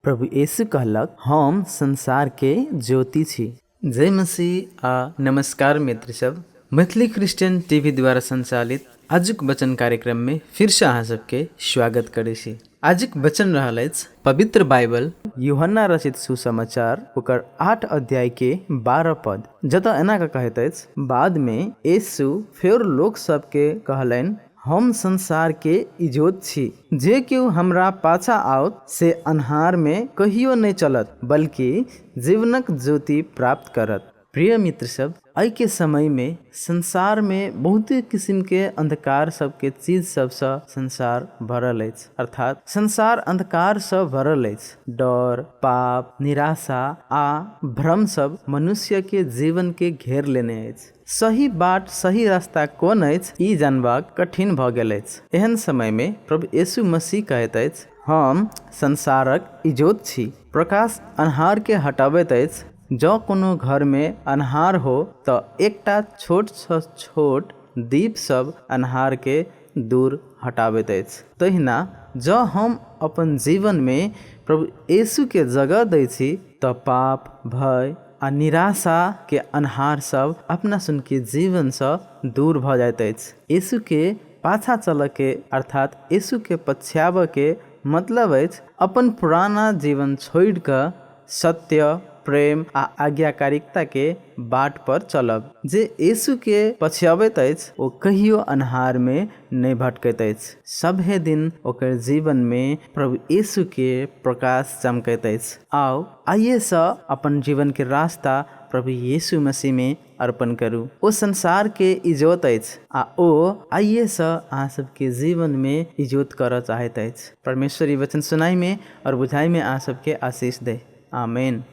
प्रभु यीशु कहलक, हम संसार के ज्योति छी। जय मसीह आ नमस्कार मित्र सब। मैथिली क्रिश्चियन टीवी द्वारा संचालित आजुक वचन कार्यक्रम में फिर से अहाँ सबके स्वागत करे छी। आजुक वचन रहल अछि पवित्र बाइबल यूहन्ना रचित सुसमाचार ओकर 8 अध्याय के 12 पद, जतऽ एना का कहैत अछि, बाद में यीशु फेर लोक सबके कहलनि, हम संसार के इजोत छी। जे केओ हमरा पाछा आओत से अन्हार में कहियो नहीं चलत, बल्कि जीवनक ज्योति प्राप्त करत। प्रिय मित्र सब, आई के समय में संसार में बहुत किस्म के अंधकार सबके चीज सब से संसार भरल अछि, अर्थात संसार अंधकार से भरल अछि। डर, पाप, निराशा आ भ्रम सब मनुष्य के जीवन के घेर लेने अछि। सही बाट, सही रास्ता कोन अछि ई जानबाक कठिन भ गेल अछि। एहन समय में प्रभु यीशु मसीह कहैत अछि, हम संसारक इजोत छी। प्रकाश अन्हार के हटाबैत अछि। जँ कोनो घर में अन्हार हो तऽ एकटा छोट सँ छोट दीप सब अन्हार के दूर हटाबैत अछि। तहिना जँ हम अपन जीवन में प्रभु यीशु के जगह दै छी तऽ पाप, भय आ निराशा के अन्हार सब अपना सुन के जीवन से दूर भ जाइत अछि। यीशु के पाछा चल के अर्थात यीशु के पछ्याब के मतलब अछि अपन पुराना जीवन छोड़ कर सत्य, प्रेम आ आज्ञाकारिता के बाट पर चलब। जे यीशु के पछ्याबैत अछि ओ कहियो अन्हार में नहीं भटकैत अछि। सभे दिन ओकर जीवन में प्रभु यीशु के प्रकाश चमकैत अछि। आओ आइए से अपन जीवन के रास्ता प्रभु यीशु मसीह में अर्पण करू। ओ संसार के इजोत अछि आ ओ आइए से अहाँ सबके जीवन में इजोत कर चाहत अछि। परमेश्वरी वचन सुनाई में और बुझाई में अहाँ सबके आशीष दे। आमीन।